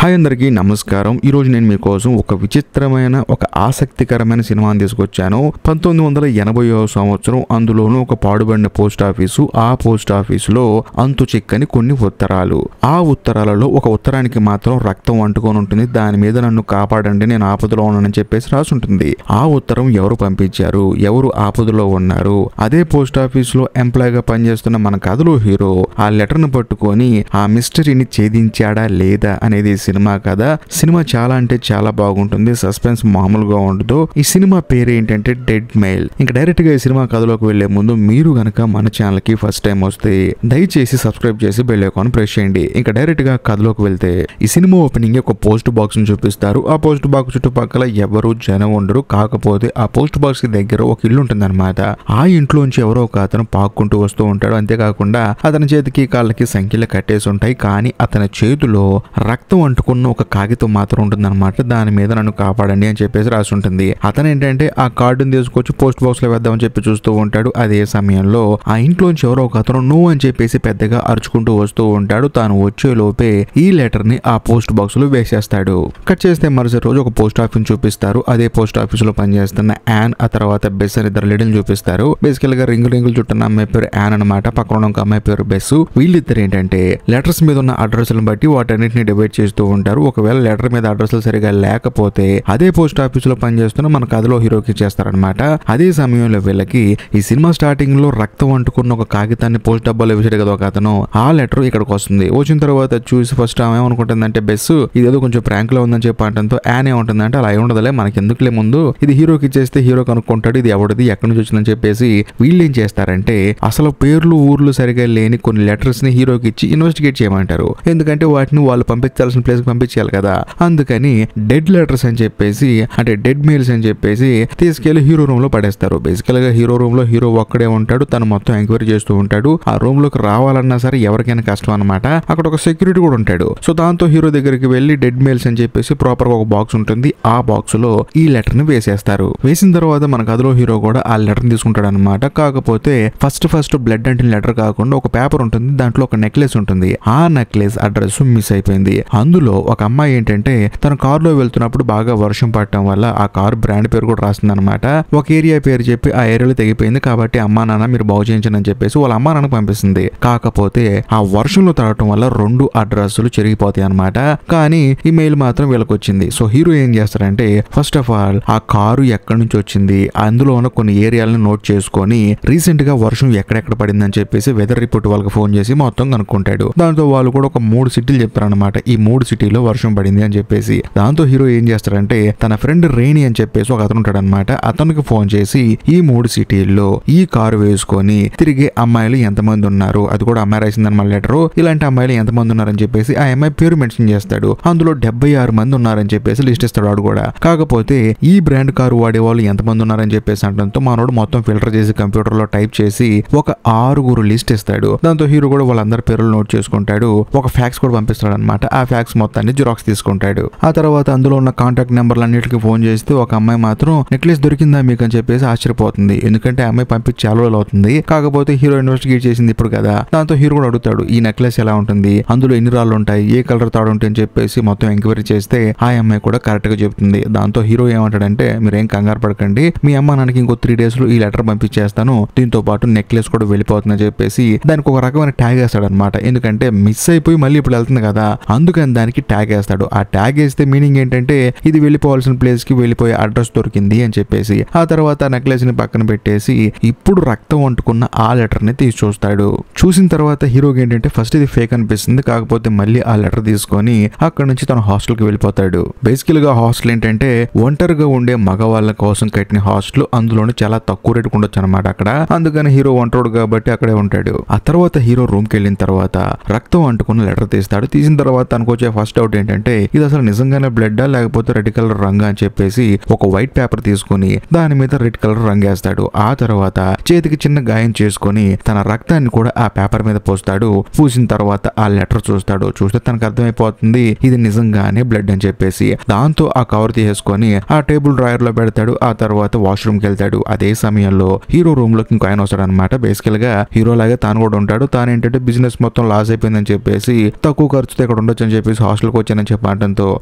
Hi అందరికీ నమస్కారం. ఈరోజు నేను మీకోసం ఒక విచిత్రమైన ఒక ఆసక్తికరమైన సినిమాని తీసుకొచ్చాను. 1980వ సంవత్సరం. అందులోనూ ఒక పాడుబడిన పోస్ట్ ఆఫీసు. ఆ పోస్ట్ ఆఫీసులో అంతు చిక్కని కొన్ని ఉత్తరాలు. ఆ ఉత్తరాలలో ఒక ఉత్తరానికి మాత్రం రక్తం అంటుకొని ఉంటుంది. దాని మీద నన్ను కాపాడండి, నేను ఆపదలో ఉన్నానని చెప్పేసి రాసి ఉంటుంది. ఆ ఉత్తరం ఎవరు పంపించారు, ఎవరు ఆపదలో ఉన్నారు, అదే పోస్ట్ ఆఫీసులో ఎంప్లాయ్గా పనిచేస్తున్న మన కథలో హీరో ఆ లెటర్ను పట్టుకొని ఆ మిస్టరీని ఛేదించాడా లేదా అనేది సినిమా కదా. సినిమా చాలా అంటే చాలా బాగుంటుంది. సస్పెన్స్ మామూలుగా ఉండదు. ఈ సినిమా పేరు ఏంటంటే డెడ్ మెయిల్. ఇంకా డైరెక్ట్ గా ఈ సినిమా కథలోకి వెళ్లే ముందు మీరు గనక మన ఛానల్ కి ఫస్ట్ టైం వస్తే దయచేసి సబ్స్క్రైబ్ చేసి బెల్ ఐకాన్ ప్రెస్ చేయండి. ఇంకా డైరెక్ట్ గా కథలోకి వెళ్తే ఈ సినిమా ఓపెనింగ్ ఒక పోస్ట్ బాక్స్ ని చూపిస్తారు. ఆ పోస్ట్ బాక్స్ చుట్టుపక్కల ఎవరు జనం ఉండరు. కాకపోతే ఆ పోస్ట్ బాక్స్ కి దగ్గర ఒక ఇల్లు ఉంటుంది అనమాట. ఆ ఇంట్లోంచి ఎవరో ఒక అతను పాక్కుంటూ వస్తూ ఉంటాడు. అంతేకాకుండా అతని చేతికి కాళ్ళకి సంఖ్యలు కట్టేసి ఉంటాయి. కానీ అతని చేతిలో రక్తం అంటుకున్న ఒక కాగితం మాత్రం ఉంటుంది అనమాట. దాని మీద నన్ను కాపాడండి అని చెప్పేసి రాసి ఉంటుంది. అతను ఏంటంటే ఆ కార్డుని తీసుకొచ్చి పోస్ట్ బాక్స్ లో వేద్దామని చెప్పి చూస్తూ ఉంటాడు. అదే సమయంలో ఆ ఇంట్లోంచి ఎవరో ఒక అతను నో అని చెప్పేసి పెద్దగా అరుచుకుంటూ వస్తూ ఉంటాడు. తాను వచ్చే లోపే ఈ లెటర్ ని ఆ పోస్ట్ బాక్స్ లో వేసేస్తాడు. కట్ చేస్తే మరుసటి రోజు ఒక పోస్ట్ ఆఫీస్ చూపిస్తారు. అదే పోస్ట్ ఆఫీస్ లో పనిచేస్తున్న యాన్, ఆ తర్వాత బెస్ అని ఇద్దరు లేడీని చూపిస్తారు. బేసికల్ గా రింగులు చుట్టూ అమ్మాయి పేరు యాన్ అనమాట. పక్కన ఒక అమ్మాయి పేరు బెస్. వీళ్ళిద్దరు ఏంటంటే లెటర్స్ మీద ఉన్న అడ్రస్లను బట్టి వాటన్నిటిని డివైడ్ చేస్తూ ఉంటారు. ఒకవేళ లెటర్ మీద అడ్రస్లు సరిగా లేకపోతే అదే పోస్ట్ ఆఫీస్ లో పనిచేస్తున్న మన కథలో హీరోకి చేస్తారనమాట. అదే సమయంలో వీళ్ళకి ఈ సినిమా స్టార్టింగ్ లో రక్తం అంటుకున్న ఒక కాగితాన్ని పోస్ట్ డబ్బాలో వేసాడు కదా ఒక అతను. ఆ లెటర్ ఇక్కడికి వస్తుంది. వచ్చిన తర్వాత చూసి ఫస్ట్ ఆమె ఏమనుకుంటుందంటే బెస్ ఇదేదో కొంచెం ప్రాంక్ లో ఉందని చెప్పి అంటంతో యాన్ ఏముంటుందంటే అలా ఉండదులే, మనకి ఎందుకులే, ముందు ఇది హీరోకి ఇచ్చేస్తే హీరో కనుక్కుంటాడు ఇది ఎవరిది ఎక్కడి నుంచి వచ్చిందని చెప్పేసి వీళ్ళు ఏం చేస్తారంటే అసలు పేర్లు ఊర్లు సరిగా లేని కొన్ని లెటర్స్ ని హీరోకి ఇచ్చి ఇన్వెస్టిగేట్ చేయమంటారు. ఎందుకంటే వాటిని వాళ్ళు పంపించాల్సిన ప్లేస్ కి పంపించాలి కదా. అందుకని డెడ్ లెటర్స్ అని చెప్పేసి, అంటే డెడ్ మెయిల్స్ అని చెప్పేసి తీసుకెళ్లి హీరో రూమ్ లో పడేస్తారు. బేసికల్ గా హీరో రూమ్ లో హీరో ఒక్కడే ఉంటాడు. తను మొత్తం ఎంక్వైరీ చేస్తూ ఉంటాడు. ఆ రూమ్ లోకి రావాలన్నా సరే ఎవరికైనా కష్టం అనమాట. అక్కడ ఒక సెక్యూరిటీ కూడా ఉంటాడు. సో దాంతో హీరో దగ్గరికి వెళ్లి డెడ్ మెయిల్స్ అని చెప్పేసి ప్రాపర్ గా ఒక బాక్స్ ఉంటుంది. ఆ బాక్స్ లో ఈ లెటర్ ని వేసేస్తారు. వేసిన తర్వాత మన కథలో హీరో కూడా ఆ లెటర్ ని తీసుకుంటాడు అనమాట. కాకపోతే ఫస్ట్ బ్లడ్ అంటే లెటర్ కాకుండా ఒక పేపర్ ఉంటుంది. దాంట్లో ఒక నెక్లెస్ ఉంటుంది. ఆ నెక్లెస్ అడ్రస్ మిస్ అయిపోయింది. అందులో ఒక అమ్మాయి ఏంటంటే తన కార్ లో వెళ్తున్నప్పుడు బాగా వర్షం పడటం వల్ల ఆ కార్ బ్రాండ్ పేరు కూడా రాస్తుంది అనమాట. ఒక ఏరియా పేరు చెప్పి ఆ ఏరియాలో తెగిపోయింది కాబట్టి అమ్మా నాన్న మీరు బాగు చేయించండి అని చెప్పేసి వాళ్ళ అమ్మా నాన్న పంపిస్తుంది. కాకపోతే ఆ వర్షంలో తడటం వల్ల 2 అడ్రస్లు చెరిగిపోతాయి అనమాట. కానీ ఈ మెయిల్ మాత్రం వీళ్ళకి వచ్చింది. సో హీరో ఏం చేస్తారంటే ఫస్ట్ ఆఫ్ ఆల్ ఆ కారు ఎక్కడి నుంచి వచ్చింది, అందులో ఉన్న కొన్ని ఏరియాలను నోట్ చేసుకొని రీసెంట్ గా వర్షం ఎక్కడెక్కడ పడిందని చెప్పేసి వెదర్ రిపోర్ట్ వాళ్ళకి ఫోన్ చేసి మొత్తం కనుక్కుంటాడు. దాంతో వాళ్ళు కూడా ఒక 3 సిటీలు చెప్తారనమాట. ఈ 3 సిటీలో వర్షం పడింది అని చెప్పేసి. దాంతో హీరో ఏం చేస్తాడంటే తన ఫ్రెండ్ రేణి అని చెప్పేసి ఒక అతను ఉంటాడు అనమాట. అతనికి ఫోన్ చేసి ఈ 3 సిటీల్లో ఈ కారు వేసుకొని తిరిగే అమ్మాయిలు ఎంతమంది ఉన్నారు, అది కూడా అమ్మాయి రాసిందన్నమాట లెటరు, ఇలాంటి అమ్మాయిలు ఎంతమంది ఉన్నారని చెప్పేసి ఆ అమ్మాయి పేరు మెన్షన్ చేస్తాడు. అందులో 76 మంది ఉన్నారని చెప్పేసి లిస్ట్ ఇస్తాడు వాడు కూడా. కాకపోతే ఈ బ్రాండ్ కారు వాడే వాళ్ళు ఎంతమంది ఉన్నారని చెప్పేసి అంటంతో మనోడు మొత్తం ఫిల్టర్ చేసి కంప్యూటర్ లో టైప్ చేసి ఒక 6 లిస్ట్ ఇస్తాడు. దాంతో హీరో కూడా వాళ్ళందరి పేర్లు నోట్ చేసుకుంటాడు. ఒక ఫ్యాక్స్ కూడా పంపిస్తాడు అనమాట. ఆ ఫ్యాక్స్ మొత్తాన్ని జిరాక్స్ తీసుకుంటాడు. ఆ తర్వాత అందులో ఉన్న కాంటాక్ట్ నెంబర్లు అన్నిటికీ ఫోన్ చేస్తే ఒక అమ్మాయి మాత్రం నెక్లెస్ దొరికిందా మీకు అని చెప్పేసి ఆశ్చర్యపోతుంది. ఎందుకంటే ఆ అమ్మాయి పంపించి చాలా రోజులు అవుతుంది. కాకపోతే హీరో ఇన్వెస్టిగేట్ చేసింది ఇప్పుడు కదా. దాంతో హీరో కూడా అడుగుతాడు ఈ నెక్లెస్ ఎలా ఉంటుంది, అందులో ఎన్ని రాళ్ళు ఉంటాయి, ఏ కలర్ తాడు ఉంటాయి అని చెప్పేసి మొత్తం ఎంక్వైరీ చేస్తే ఆ అమ్మాయి కూడా కరెక్ట్ గా చెప్తుంది. దాంతో హీరో ఏమంటాడంటే మీరేం కంగారు పడకండి, మీ అమ్మ నాన్నకి ఇంకో 3 days లో ఈ లెటర్ పంపించేస్తాను, దీంతో పాటు నెక్లెస్ కూడా వెళ్ళిపోతుందని చెప్పేసి దానికి ఒక రకమైన ట్యాగ్ వేస్తాడు అనమాట. ఎందుకంటే మిస్ అయిపోయి మళ్ళీ ఇప్పుడు వెళ్తుంది కదా, అందుకని దానికి ట్యాగ్ వేస్తాడు. ఆ ట్యాగ్ వేస్తే మీనింగ్ ఏంటంటే ఇది వెళ్ళిపోవాల్సిన ప్లేస్ కి వెళ్ళిపోయే అడ్రస్ దొరికింది అని చెప్పేసి. ఆ తర్వాత నెక్లెస్ ని పక్కన పెట్టేసి ఇప్పుడు రక్తం అంటుకున్న ఆ లెటర్ ని తీసి చూస్తాడు. చూసిన తర్వాత హీరోకి ఏంటంటే ఫస్ట్ ఇది ఫేక్ అనిపిస్తుంది. కాకపోతే మళ్ళీ ఆ లెటర్ తీసుకొని అక్కడ నుంచి తన హాస్టల్ కి వెళ్ళిపోతాడు. బేసికల్ గా హాస్టల్ ఏంటంటే ఒంటరిగా ఉండే మగవాళ్ళ కోసం కట్టిన హాస్టల్. అందులోనే చాలా తక్కువ రేటుకు ఉండొచ్చు అనమాట అక్కడ. అందుకని హీరో ఒంటరుడు కాబట్టి అక్కడే ఉంటాడు. ఆ తర్వాత హీరో రూమ్ కి వెళ్ళిన తర్వాత రక్తం అంటుకున్న లెటర్ తీస్తాడు. తీసిన తర్వాత తనకు వచ్చే ఫస్ట్ డౌట్ ఏంటంటే ఇది అసలు నిజంగానే బ్లడ్ లేకపోతే రెడ్ కలర్ రంగు అని చెప్పేసి ఒక వైట్ పేపర్ తీసుకొని దాని మీద రెడ్ కలర్ రంగు వేస్తాడు. ఆ తర్వాత చేతికి చిన్న గాయం చేసుకొని తన రక్తాన్ని కూడా ఆ పేపర్ మీద పోస్తాడు. పూసిన తర్వాత ఆ లెటర్ చూస్తాడు. చూస్తే తనకు అర్థమైపోతుంది ఇది నిజంగానే బ్లడ్ అని చెప్పేసి. దాంతో ఆ కవర్ తీసేసుకొని ఆ టేబుల్ డ్రాయర్ లో పెడతాడు. ఆ తర్వాత వాష్రూమ్ కి వెళ్తాడు. అదే సమయంలో హీరో రూమ్ లోకి ఇంకో ఆయన వస్తాడు అనమాట. బేసికల్ గా హీరో లాగే తాను కూడా ఉంటాడు. తాను ఏంటంటే బిజినెస్ మొత్తం లాస్ అయిపోయిందని చెప్పేసి తక్కువ ఖర్చుతో ఇక్కడ ఉండొచ్చు అని చెప్పేసి హాస్టల్కి వచ్చానని చెప్పడంతో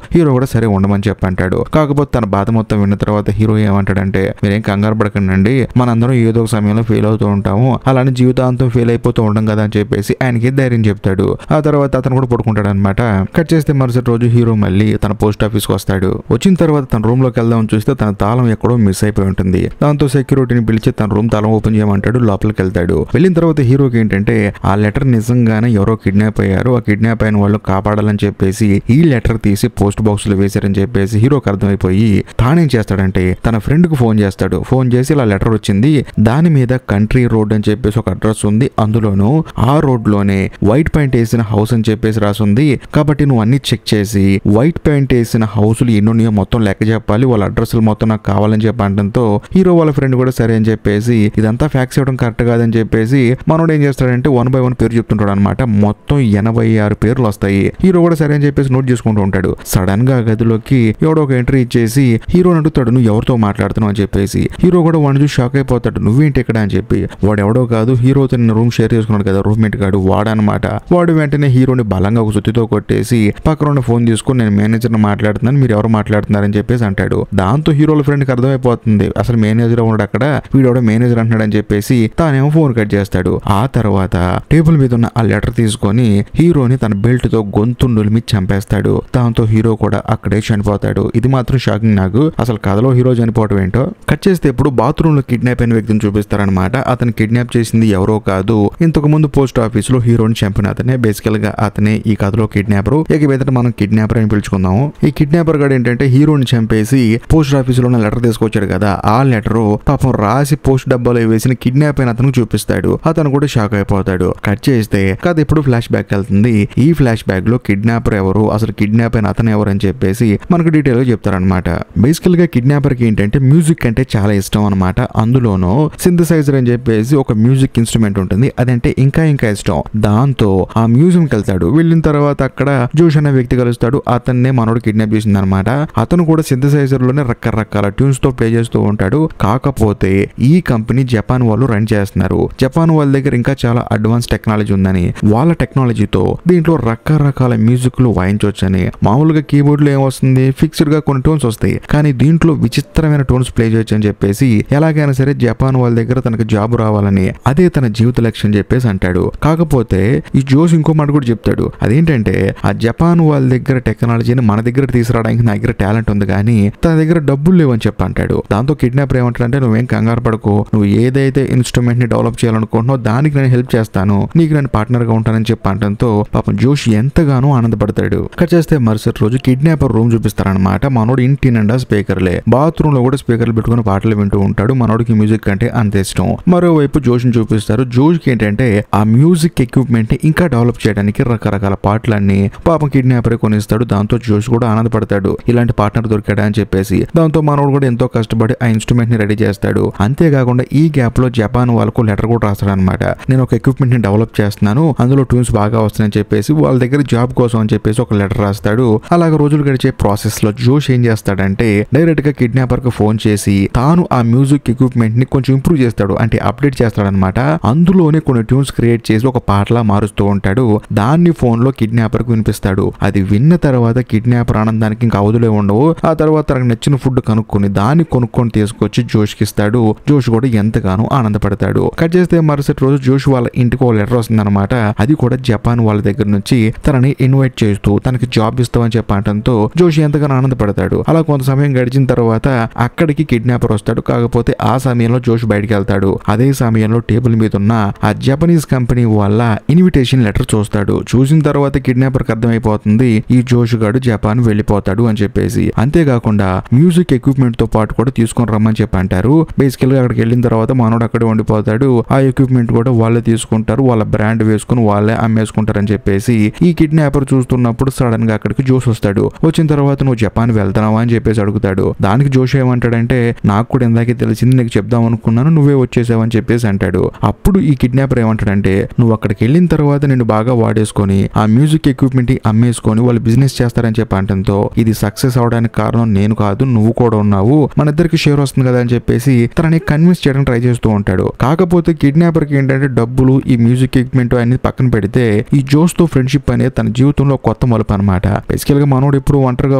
హీరో కూడా సరే ఉండమని చెప్పంటాడు. కాకపోతే తన బాధ మొత్తం విన్న తర్వాత హీరో ఏమంటాడంటే మీరేం కంగారు పడకండి, మనందరం ఏదో ఒక సమయంలో ఫెయిల్ అవుతూ ఉంటాము, అలానే జీవితాంతం ఫెయిల్ అయిపోతూ ఉంటాం కదా అని చెప్పేసి ఆయనకి ధైర్యం చెప్తాడు. ఆ తర్వాత అతను కూడా పడుకుంటాడు అనమాట. కట్ చేస్తే మరుసటి రోజు హీరో మళ్ళీ తన పోస్ట్ ఆఫీస్ కి వస్తాడు. వచ్చిన తర్వాత తన రూమ్ లోకి వెళ్దామని చూస్తే తన తాళం ఎక్కడో మిస్ అయిపోయి ఉంటుంది. దాంతో సెక్యూరిటీని పిలిచి తన రూమ్ తాళం ఓపెన్ చేయమంటాడు. లోపలికి వెళ్తాడు. వెళ్ళిన తర్వాత హీరోకి ఏంటంటే ఆ లెటర్ నిజంగానే ఎవరో కిడ్నాప్ అయ్యారు, ఆ కిడ్నాప్ అయిన వాళ్ళు కాపాడాలని చెప్పేసి ఈ లెటర్ తీసి పోస్ట్ బాక్స్ లో వేశారని చెప్పేసి హీరోకి అర్థమైపోయి తానేం చేస్తాడంటే తన ఫ్రెండ్ కు ఫోన్ చేస్తాడు. ఫోన్ చేసి ఇలా లెటర్ వచ్చింది, దాని మీద కంట్రీ రోడ్ అని చెప్పేసి ఒక అడ్రస్ ఉంది, అందులోను ఆ రోడ్ లోనే వైట్ పెయింట్ వేసిన హౌస్ అని చెప్పేసి రాసుంది, కాబట్టి నువ్వు అన్ని చెక్ చేసి వైట్ పెయింట్ వేసిన హౌస్లు ఎన్నున్నాయో మొత్తం లెక్క చెప్పాలి, వాళ్ళ అడ్రస్లు మొత్తం నాకు కావాలని చెప్పడంతో హీరో వాళ్ళ ఫ్రెండ్ కూడా సరే అని చెప్పేసి ఇదంతా ఫ్యాక్స్ ఇవ్వడం కరెక్ట్ కాదని చెప్పేసి మనోడు ఏం చేస్తాడంటే 1 by 1 పేరు చెప్తుంటాడు అనమాట. మొత్తం 86 పేర్లు వస్తాయి. హీరో కూడా సరే అని చెప్పేసి నోట్ చేసుకుంటూ ఉంటాడు. సడన్ గా గదిలోకి ఎవడో ఒక ఎంట్రీ ఇచ్చేసి హీరో అడుగుతాడు నువ్వు ఎవరితో మాట్లాడుతున్నావు అని చెప్పేసి. హీరో కూడా వాడిని చూసి షాక్ అయిపోతాడు, నువ్వేంటి ఇక్కడ అని చెప్పి. వాడు ఎవడో కాదు, హీరోతో నిన్న రూమ్ షేర్ చేసుకున్నాడు కదా రూమ్మేట్ గాడు, వాడనమాట. వాడు వెంటనే హీరోని బలంగా ఒక సుత్తితో కొట్టేసి పక్కన ఫోన్ తీసుకుని నేను మేనేజర్ని మాట్లాడుతున్నాను, మీరు ఎవరు మాట్లాడుతున్నారని చెప్పేసి అంటాడు. దాంతో హీరోల ఫ్రెండ్కి అర్థమైపోతుంది అసలు మేనేజర్ ఉన్నాడు అక్కడ, వీడెవడో మేనేజర్ అంటున్నాడు అని చెప్పేసి తానేమో ఫోన్ కట్ చేస్తాడు. ఆ తర్వాత టేబుల్ మీద ఉన్న ఆ లెటర్ తీసుకొని హీరోని తన బెల్ట్ తో గొంతుండుల మీద చంపేస్తాడు. దాంతో హీరో కూడా అక్కడే చనిపోతాడు. ఇది మాత్రం షాకింగ్ నాకు, అసలు కథలో హీరో చనిపోవడం ఏంటో. కట్ చేస్తే ఇప్పుడు బాత్రూమ్ లో కిడ్నాప్ అయిన వ్యక్తిని చూపిస్తారనమాట. అతను కిడ్నాప్ చేసింది ఎవరో కాదు, ఇంతకు ముందు పోస్ట్ ఆఫీస్ లో హీరోని చంపిన అతనే. బేసికల్ గా అతనే ఈ కథలో కిడ్నాపర్. ఇక మీద మనం కిడ్నాపర్ అని పిలుచుకుందాము. ఈ కిడ్నాపర్ గాడు ఏంటంటే హీరోని చంపేసి పోస్ట్ ఆఫీస్ లో ఉన్న లెటర్ తీసుకొచ్చాడు కదా, ఆ లెటర్ పాపం రాసి పోస్ట్ డబ్బాలో వేసిన కిడ్నాప్ అయిన అతను చూపిస్తాడు. అతను కూడా షాక్ అయిపోతాడు. కట్ చేస్తే కథ ఇప్పుడు ఫ్లాష్ బ్యాక్ వెళ్తుంది. ఈ ఫ్లాష్ బ్యాక్ లో కిడ్నాపర్ ఎవరు, అసలు కిడ్నాప్ అయిన అతను ఎవరు అని చెప్పేసి మనకు డీటెయిల్ గా చెప్తారనమాట. బేసికల్ గా కిడ్నాపర్ కి ఏంటంటే మ్యూజిక్ అంటే చాలా ఇష్టం అనమాట. అందులోనూ సింథసైజర్ అని చెప్పేసి ఒక మ్యూజిక్ ఇన్స్ట్రుమెంట్ ఉంటుంది, అదంటే ఇంకా ఇష్టం. దాంతో ఆ మ్యూజియం కి వెళ్తాడు. వెళ్ళిన తర్వాత అక్కడ జోష్ అనే వ్యక్తి కలుస్తాడు. అతన్నే మనోడు కిడ్నాప్ చేసింది అనమాట. అతను కూడా సింథసైజర్ లోనే రకరకాల ట్యూన్స్ తో ప్లే చేస్తూ ఉంటాడు. కాకపోతే ఈ కంపెనీ జపాన్ వాళ్ళు రన్ చేస్తున్నారు. జపాన్ వాళ్ళ దగ్గర ఇంకా చాలా అడ్వాన్స్ టెక్నాలజీ ఉందని, వాళ్ళ టెక్నాలజీతో దీంట్లో రకరకాల మ్యూజిక్లు వాయించవచ్చని. మామూలుగా కీబోర్డ్ లో ఏమొస్తుంది, ఫిక్స్డ్ గా కొన్ని టోన్స్ వస్తాయి, కానీ దీంట్లో విచిత్రమైన టోన్స్ ప్లే చేయొచ్చు అని చెప్పేసి ఎలాగైనా సరే జపాన్ వాళ్ళ దగ్గర తనకు జాబ్ రావాలని, అదే తన జీవిత లక్ష్యం చెప్పేసి అంటాడు. కాకపోతే ఈ జోష్ ఇంకో మాట కూడా చెప్తాడు. అదేంటంటే ఆ జపాన్ వాళ్ళ దగ్గర టెక్నాలజీని మన దగ్గర తీసుకురావడానికి నా దగ్గర టాలెంట్ ఉంది, కానీ తన దగ్గర డబ్బులు లేవని చెప్పి అంటాడు. దాంతో కిడ్నాపర్ ఏమంటాడంటే నువ్వేం కంగారు పడకు, నువ్వు ఏదైతే ఇన్స్ట్రుమెంట్ ని డెవలప్ చేయాలనుకుంటున్నావు దానికి నేను హెల్ప్ చేస్తాను, నీకు నేను పార్ట్నర్ గా ఉంటానని చెప్పి అంటంతో పాపం జోష్ ఎంతగానో ఆనందపడతాడు. కట్ చేస్తే మరుసటి రోజు కిడ్నాపర్ రూమ్ చూపిస్తారనమాట. మనోడు ఇంటి నిండా స్పీకర్లే, బాత్రూమ్ లో కూడా స్పీకర్లు పెట్టుకుని పాటలు వింటూ ఉంటాడు. మనోడికి మ్యూజిక్ అంటే అంత ఇష్టం. మరోవైపు జోష్ ని చూపిస్తారు. జోష్ కి ఏంటంటే ఆ మ్యూజిక్ ఎక్విప్మెంట్ ని ఇంకా డెవలప్ చేయడానికి రకరకాల పాటలన్నీ పాపం కిడ్నాపర్ కొనిస్తాడు. దాంతో జోష్ కూడా ఆనందపడతాడు, ఇలాంటి పార్ట్నర్ దొరికాడా అని చెప్పేసి. దాంతో మనోడు కూడా ఎంతో కష్టపడి ఆ ఇన్స్ట్రుమెంట్ ని రెడీ చేస్తాడు. అంతేకాకుండా ఈ గ్యాప్ లో జపాన్ వాళ్ళకు లెటర్ కూడా రాస్తాడు అనమాట. నేను ఒక ఎక్విప్మెంట్ ని డెవలప్ చేస్తున్నాను, అందులో ట్యూన్స్ బాగా వస్తున్నాయని చెప్పేసి వాళ్ళ దగ్గర జాబ్ కోసం అని చెప్పేసి ఒక లెటర్ రాస్తాడు. అలాగే రోజులు గడిచే ప్రాసెస్ లో జోష్ ఏం చేస్తాడంటే డైరెక్ట్ గా కిడ్నాపర్ కు ఫోన్ చేసి తాను ఆ మ్యూజిక్ ఎక్విప్మెంట్ ని కొంచెం ఇంప్రూవ్ చేస్తాడు, అంటే అప్డేట్ చేస్తాడనమాట. అందులోనే కొన్ని ట్యూన్స్ క్రియేట్ చేసి ఒక పాటలా మారుస్తూ ఉంటాడు. దాన్ని ఫోన్ లో కిడ్నాపర్ కు వినిపిస్తాడు. అది విన్న తర్వాత కిడ్నాపర్ ఆనందానికి ఇంకా అవధులే ఉండవు. ఆ తర్వాత తనకు నచ్చిన ఫుడ్ కనుక్కొని దాన్ని కొనుక్కొని తీసుకొచ్చి జోష్ కి ఇస్తాడు. జోష్ కూడా ఎంతగానో ఆనందపడతాడు. కట్ చేస్తే మరుసటి రోజు జోష్ వాళ్ళ ఇంటికి ఒక లెటర్ వస్తుంది అనమాట. అది కూడా జపాన్ వాళ్ళ దగ్గర నుంచి తనని ఇన్వైట్ చేస్తూ తనకి జాబ్ ఇస్తామని చెప్పడంతో జోష్ ఎంతగానో ఆనందపడతాడు. అలా కొంత సమయం గడిచిన తర్వాత అక్కడికి కిడ్నాపర్ వస్తాడు. కాకపోతే ఆ సమయంలో జోష్ బయటికి వెళ్తాడు. అదే సమయంలో టేబుల్ మీద ఉన్న ఆ జపనీస్ కంపెనీ వాళ్ళ ఇన్విటేషన్ లెటర్ చూస్తాడు. చూసిన తర్వాత కిడ్నాపర్ కి అర్థమైపోతుంది ఈ జోష్ గాడు జపాన్ వెళ్ళిపోతాడు అని చెప్పేసి. అంతేకాకుండా మ్యూజిక్ ఎక్విప్మెంట్ తో పాటు కూడా తీసుకొని రమ్మని చెప్పి అంటారు. బేసికల్ గా అక్కడికి వెళ్ళిన తర్వాత మనోడు అక్కడే ఉండిపోతాడు. ఆ ఎక్విప్మెంట్ కూడా వాళ్ళే తీసుకుంటారు, వాళ్ళ బ్రాండ్ వేసుకుని వాళ్ళే అమ్మేసుకుంటారు అని చెప్పేసి ఈ కిడ్నాపర్ చూస్తున్నప్పుడు సడన్ గా అక్కడికి జోష్ వస్తాడు. వచ్చిన తర్వాత నువ్వు జపాన్ వెళ్తున్నావా అని చెప్పేసి అడుగుతాడు. దానికి జోష్ ఏమంటాడంటే నాకు కూడా ఇందాకే తెలిసింది, నీకు చెప్దాం అనుకున్నాను, నువ్వే వచ్చేసావని చెప్పేసి అంటాడు. అప్పుడు ఈ కిడ్నాపర్ ఏమంటాడంటే నువ్వు అక్కడికి వెళ్ళిన తర్వాత నేను బాగా వాడేసుకొని ఆ మ్యూజిక్ ఎక్విప్మెంట్ అమ్మేసుకొని వాళ్ళు బిజినెస్ చేస్తారని చెప్పి అంటంతో ఇది సక్సెస్ అవడానికి కారణం నేను కాదు, నువ్వు కూడా ఉన్నావు, మన ఇద్దరికి షేర్ వస్తుంది కదా అని చెప్పేసి తనని కన్విన్స్ చేయడానికి ట్రై చేస్తూ ఉంటాడు. కాకపోతే కిడ్నాపర్ కి ఏంటంటే డబ్బులు, ఈ మ్యూజిక్ ఎక్విప్మెంట్ అనేది పక్కన పెడితే ఈ జోష్ తో ఫ్రెండ్షిప్ అనేది తన జీవితంలో కొత్త కొత్త మలుపు అనమాట. బేసికల్ గా మనోడు ఇప్పుడు ఒంటరిగా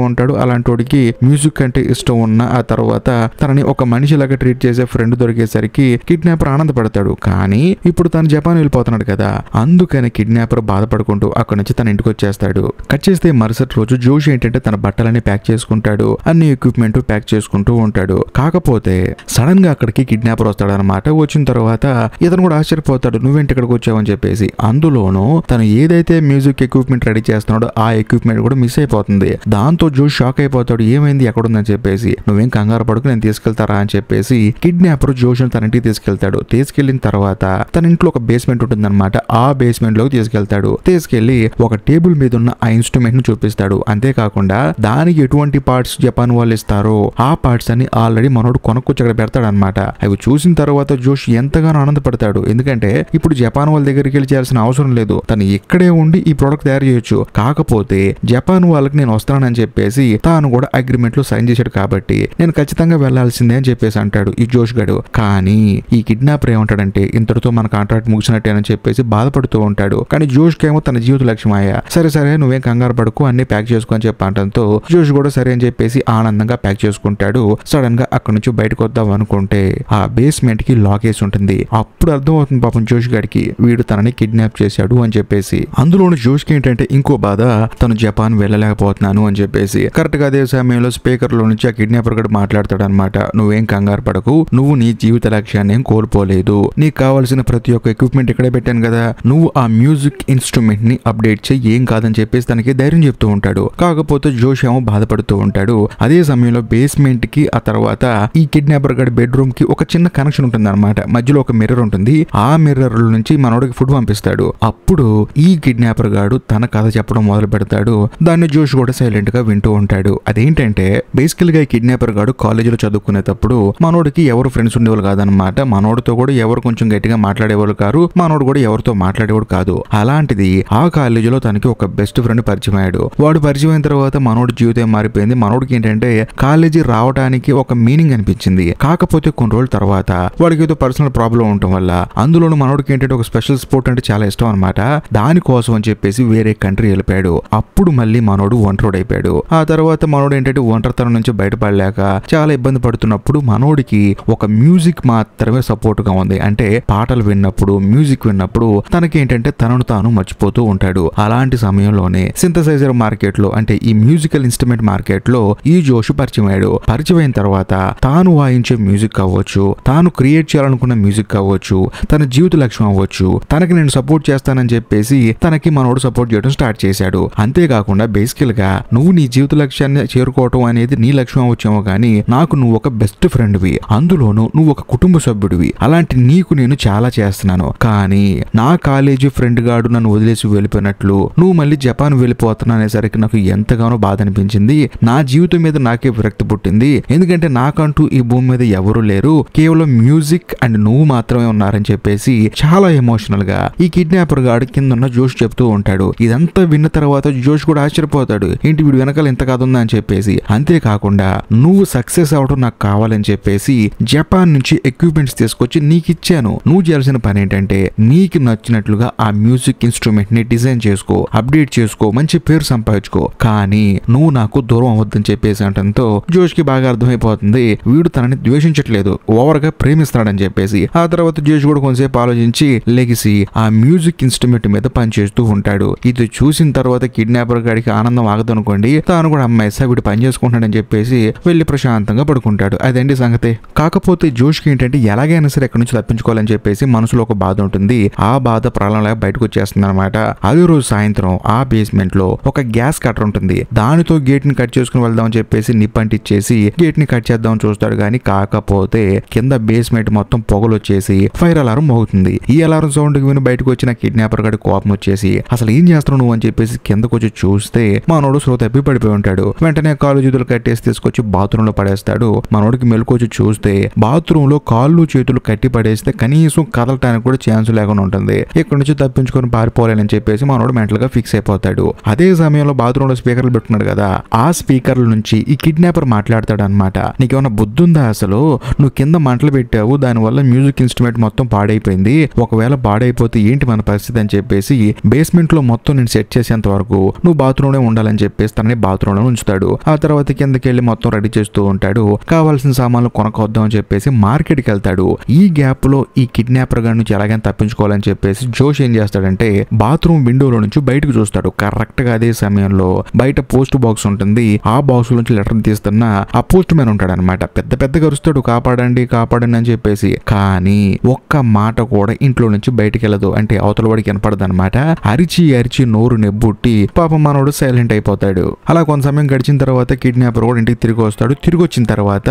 ఉంటాడు. అలాంటి వాడికి మ్యూజిక్ అంటే ఇష్టం ఉన్న ఆ తర్వాత తనని ఒక మనిషిలాగా ట్రీట్ చేసే ఫ్రెండ్ దొరికేసరికి కిడ్నాపర్ ఆనందపడతాడు. కానీ ఇప్పుడు తను జపాన్ వెళ్ళిపోతున్నాడు కదా, అందుకని కిడ్నాపర్ బాధపడుకుంటూ అక్కడ నుంచి తన ఇంటికి వచ్చేస్తాడు. కట్ చేస్తే మరుసటి రోజు జోష్ ఏంటంటే తన బట్టలని ప్యాక్ చేసుకుంటాడు, అన్ని ఎక్విప్మెంట్ ప్యాక్ చేసుకుంటూ ఉంటాడు. కాకపోతే సడన్ గా అక్కడికి కిడ్నాపర్ వస్తాడు అనమాట. వచ్చిన తర్వాత ఇతను కూడా ఆశ్చర్యపోతాడు, నువ్వేంటి ఇక్కడికి వచ్చావని చెప్పేసి. అందులోనూ తను ఏదైతే మ్యూజిక్ ఎక్విప్మెంట్ రెడీ చేస్తున్నాడో ఆ ఎక్విప్మెంట్ కూడా మిస్ అయిపోతుంది. దాంతో జోష్ షాక్ అయిపోతాడు, ఏమైంది ఎక్కడుందని చెప్పేసి. నువ్వేం కంగారు పడుకు, నేను తీసుకెళ్తారా అని చెప్పేసి కిడ్నాపర్ జోష్ తన ఇంటికి తీసుకెళ్తాడు. తీసుకెళ్లిన తర్వాత తన ఇంట్లో ఒక బేస్మెంట్ ఉంటుంది అనమాట. ఆ బేస్మెంట్ లోకి తీసుకెళ్తాడు. తీసుకెళ్లి ఒక టేబుల్ మీద ఉన్న ఆ ఇన్స్ట్రుమెంట్ ను చూపిస్తాడు. అంతేకాకుండా దానికి ఎటువంటి పార్ట్స్ జపాన్ వాళ్ళు ఇస్తారో ఆ పార్ట్స్ అని ఆల్రెడీ మనోడు కొనుక్కొచ్చి అక్కడ పెడతాడు అనమాట. అవి చూసిన తర్వాత జోష్ ఎంతగానో ఆనందపడతాడు. ఎందుకంటే ఇప్పుడు జపాన్ వాళ్ళ దగ్గరికి వెళ్ళి చేయాల్సిన అవసరం లేదు, తను ఇక్కడే ఉండి ఈ ప్రోడక్ట్ తయారు చేయొచ్చు. కాకపోతే జపాన్ వాళ్ళకి నేను వస్తానని చెప్పేసి తాను కూడా అగ్రిమెంట్ లో సైన్ చేశాడు కాబట్టి నేను ఖచ్చితంగా వెళ్లాల్సిందే అని చెప్పేసి అంటాడు ఈ జోష్ గడు. కానీ ఈ కిడ్నాపర్ ఏమంటాడంటే ఇంతటితో మన కాంట్రాక్ట్ ముగిసినట్టేనని చెప్పేసి బాధపడుతూ ఉంటాడు. కానీ జోష్ కేమో తన జీవిత లక్ష్యం అయ్యా, సరే నువ్వేం కంగారు పడుకు, అన్ని ప్యాక్ చేసుకొని చెప్పంటంతో జోష్ కూడా సరే అని చెప్పేసి ఆనందంగా ప్యాక్ చేసుకుంటాడు. సడన్ గా అక్కడ నుంచి బయటకు వద్దాం అనుకుంటే ఆ బేస్మెంట్ కి లాక్ వేసి ఉంటుంది. అప్పుడు అర్థమవుతుంది పాపం జోష్ గడికి వీడు తనని కిడ్నాప్ చేశాడు అని చెప్పేసి. అందులోని జోష్ కి ఏంటంటే ఇంకో బాధ, తను జపాన్ వెళ్ళలేకపోతున్నాను అని చెప్పేసి. కరెక్ట్ గా అదే సమయంలో స్పీకర్ లో నుంచి ఆ కిడ్నాపర్ గడు మాట్లాడతాడు అనమాట, నువ్వేం కంగారు పడకు, నువ్వు నీ జీవిత లక్ష్యాన్ని ఏం కోల్పోలేదు, నీకు కావాల్సిన ప్రతి ఒక్క ఎక్విప్మెంట్ ఇక్కడే పెట్టాను కదా, నువ్వు ఆ మ్యూజిక్ ఇన్స్ట్రుమెంట్ ని అప్డేట్ చెయ్యి, ఏం కాదని చెప్పేసి తనకి ధైర్యం చెప్తూ ఉంటాడు. కాకపోతే జోష్ ఏమో బాధపడుతూ ఉంటాడు. అదే సమయంలో బేస్మెంట్ కి ఆ తర్వాత ఈ కిడ్నాపర్ గడి బెడ్రూమ్ కి ఒక చిన్న కనెక్షన్ ఉంటుంది అనమాట. మధ్యలో ఒక మిర్రర్ ఉంటుంది. ఆ మిర్రర్ నుంచి మనోడికి ఫుడ్ పంపిస్తాడు. అప్పుడు ఈ కిడ్నాపర్ గాడు తన కథ చెప్పడం మొదలు పెడతాడు. దాన్ని జోష్ కూడా సైలెంట్ గా వింటూ ఉంటాడు. అదేంటంటే బేసికల్ గా ఈ కిడ్నాపర్ గాడు కాలేజీలో చదువుకునేటప్పుడు మనోడికి ఎవరు ఫ్రెండ్స్ ఉండేవాళ్ళు కాదనమాట. మనోడితో కూడా ఎవరు కొంచెం గట్టిగా మాట్లాడేవాళ్ళు కాదు, మనోడు కూడా ఎవరితో మాట్లాడేవాడు కాదు. అలాంటిది ఆ కాలేజీలో తనకి ఒక బెస్ట్ ఫ్రెండ్ పరిచయం అయ్యాడు. వాడు పరిచయం అయిన తర్వాత మనోడి జీవితం మారిపోయింది. మనోడికి ఏంటంటే కాలేజీ రావడానికి ఒక మీనింగ్ అనిపించింది. కాకపోతే కొన్ని రోజుల తర్వాత వాడికి ఏదో పర్సనల్ ప్రాబ్లం ఉండటం వల్ల, అందులోనూ మనోడికి ఏంటంటే ఒక స్పెషల్ స్పోర్ట్ అంటే చాలా ఇష్టం అనమాట. దానికోసం అని చెప్పేసి వేరే కంట్రీ వెళ్ళిపోయాడు. అప్పుడు మళ్ళీ మనోడు ఒంటరోడైపోయాడు. ఆ తర్వాత మనోడు ఏంటంటే ఒంటరితనం నుంచి బయటపడలేక చాలా ఇబ్బంది పడుతున్నప్పుడు మనోడికి ఒక మ్యూజిక్ మాత్రమే సపోర్ట్ గా ఉంది. అంటే పాటలు విన్నప్పుడు, మ్యూజిక్ విన్నప్పుడు తనకి ఏంటంటే తనను తాను మర్చిపోతూ ఉంటాడు. అలాంటి సమయంలోనే సింథసైజర్ మార్కెట్ లో, అంటే ఈ మ్యూజికల్ ఇన్స్ట్రుమెంట్ మార్కెట్ లో ఈ జోష్ పరిచయం అయ్యాడు. పరిచయం అయిన తర్వాత తాను వాయించే మ్యూజిక్ అవ్వచ్చు, తాను క్రియేట్ చేయాలనుకున్న మ్యూజిక్ అవ్వచ్చు, తన జీవిత లక్ష్యం అవ్వచ్చు, తనకి నేను సపోర్ట్ చేస్తానని చెప్పేసి తనకి మనోడు సపోర్ట్ చేయడం స్టార్ట్ చేశాడు. అంతేకాకుండా బేసికల్ గా నువ్వు నీ జీవిత లక్ష్యాన్ని చేరుకోవటం అనేది నీ లక్ష్యం అవ్వచ్చేమో కానీ నాకు నువ్వు ఒక బెస్ట్ ఫ్రెండ్వి, అందులోనూ నువ్వు ఒక కుటుంబ సభ్యుడివి. అలాంటి నీకు నేను చాలా చేస్తున్నాను. కానీ నా కాలేజీ ఫ్రెండ్ గాడు నన్ను వదిలేసి వెళ్ళిపోయినట్లు నువ్వు మళ్ళీ జపాన్ వెళ్ళిపోతున్నా అనేసరికి నాకు ఎంతగానో బాధ అనిపించింది. నా జీవితం మీద నాకే విరక్తి పుట్టింది. ఎందుకంటే నాకంటూ ఈ భూమి మీద ఎవరు లేరు, కేవలం మ్యూజిక్ అండ్ నువ్వు మాత్రమే ఉన్నారని చెప్పేసి చాలా ఎమోషనల్ గా ఈ కిడ్నాపర్ గాడు కింద ఉన్న జోష్ చెప్తూ ఉంటాడు. ఇదంతా విన్న తర్వాత జోష్ కూడా ఆశ్చర్యపోతాడు, ఏంటి వీడు వెనకాల ఎంత కథ ఉందా అని చెప్పేసి. అంతేకాకుండా నువ్వు సక్సెస్ అవడం నాకు కావాలని చెప్పేసి జపాన్ నుంచి ఎక్విప్మెంట్స్ తీసుకొచ్చి నీకు ఇచ్చాను. నువ్వు చేయాల్సిన పని ఏంటంటే నీకు నచ్చినట్లుగా ఆ మ్యూజిక్ ఇన్స్ట్రుమెంట్ ని డిజైన్ చేసుకో, అప్డేట్ చేసుకో, మంచి పేరు సంపాదించుకో, కానీ నువ్వు నాకు దూరం అవద్దని చెప్పేసి అంటంతో జోష్ కి బాగా అర్థమైపోతుంది వీడు తనని ద్వేషించట్లేదు, ఓవర్ గా ప్రేమిస్తున్నాడని చెప్పేసి. ఆ తర్వాత జోష్ కూడా కొంతసేపు ఆలోచించి లెగిసి ఆ మ్యూజిక్ ఇన్స్ట్రుమెంట్ మీద పనిచేస్తూ ఉంటాడు. ఇది చూసిన తర్వాత కిడ్నాపర్ గాడికి ఆనందం ఆగదనుకోండి. తాను కూడా అమ్మాయి వీడు పని చేసుకుంటాడని చెప్పేసి వెళ్లి ప్రశాంతంగా పడుకుంటాడు. అదండి సంగతి. కాకపోతే జోష్ కి ఏంటంటే ఎలాగైనా సరే ఎక్కడి నుంచి తప్పించుకోవాలని చెప్పేసి మనసులో ఒక బాధ ఉంటుంది. ఆ బాధ ప్రాణంలాగా బయటకు వచ్చేస్తుంది అనమాట. అదే రోజు సాయంత్రం ఆ బేస్మెంట్ లో ఒక గ్యాస్ కట్టర్ ఉంటుంది. దానితో గేట్ ని కట్ చేసుకుని వెళ్దామని చెప్పేసి నిప్పంటిచ్చేసి గేట్ ని కట్ చేద్దామని చూస్తాడు. కానీ కాకపోతే కింద బేస్మెంట్ మొత్తం పొగలు వచ్చేసి ఫైర్ అలారం మోగుతుంది. ఈ అలారం సౌండ్ విని బయటకు వచ్చిన కిడ్నాపర్ గడి కోపం వచ్చేసి అసలు ఏం చేస్తున్నావు నువ్వు అని చెప్పేసి కిందకు వచ్చి చూస్తే మనోడు స్లో తప్పి పడిపోయి ఉంటాడు. వెంటనే కాళ్ళు చేతులు కట్టేసి తీసుకొచ్చి బాత్రూమ్ లో పడేస్తాడు. మనోడికి మెలుకొచ్చి చూస్తే బాత్రూమ్ లో కాళ్ళు చేతులు కట్టి పడేస్తే కనీసం కదలటానికి కూడా ఛాన్స్ లేకుండా ఉంటుంది. ఇక్కడ నుంచి తప్పించుకొని పారిపోలేనని చెప్పేసి మనోడు మెంటల్ గా ఫిక్స్ అయిపోతాడు. అదే సమయంలో బాత్రూమ్ లో స్పీకర్లు పెట్టుకున్నాడు కదా, ఆ స్పీకర్ల నుంచి ఈ కిడ్నాపర్ మాట్లాడతాడు అనమాట. నీకేమన్నా బుద్ధుందా అసలు, నువ్వు కింద మంటలు పెట్టావు, దానివల్ల మ్యూజిక్ ఇన్స్ట్రుమెంట్ మొత్తం పాడైపోయింది, ఒకవేళ పాడైపోతే ఏంటి మన పరిస్థితి అని చెప్పేసి బేస్మెంట్ లో మొత్తం నేను సెట్ చేసేంత వచ్చేంత వరకు నువ్వు బాత్రూంలో ఉండాలని చెప్పేసి తనని బాత్రూంలో ఉంచుతాడు. ఆ తర్వాత కిందకి వెళ్ళి మొత్తం రెడీ చేస్తూ ఉంటాడు. కావాల్సిన సామాన్లు కొనుక్కొద్దాం అని చెప్పేసి మార్కెట్కి వెళ్తాడు. ఈ గ్యాప్ లో ఈ కిడ్నాపర్ గారి నుంచి ఎలాగైనా తప్పించుకోవాలని చెప్పేసి జోష్ ఏం చేస్తాడంటే బాత్రూమ్ విండోలో నుంచి బయటకు చూస్తాడు. కరెక్ట్ గా అదే సమయంలో బయట పోస్ట్ బాక్స్ ఉంటుంది. ఆ బాక్స్ నుంచి లెటర్ తీస్తున్న ఆ పోస్ట్ మ్యాన్ ఉంటాడు అనమాట. పెద్ద పెద్దగా అరుస్తాడు, కాపాడండి కాపాడండి అని చెప్పేసి. కానీ ఒక్క మాట కూడా ఇంట్లో నుంచి బయటికి వెళ్ళదు. అంటే అవతల వాడికి వినపడదు అనమాట. అరిచి అరిచి నోరు నెబ్బుట్టి పాపం మనోడు సైలెంట్ అయిపోతాడు. అలా కొంత సమయం గడిచిన తర్వాత కిడ్నాపర్ కూడా ఇంటికి తిరిగి వస్తాడు. తిరిగి వచ్చిన తర్వాత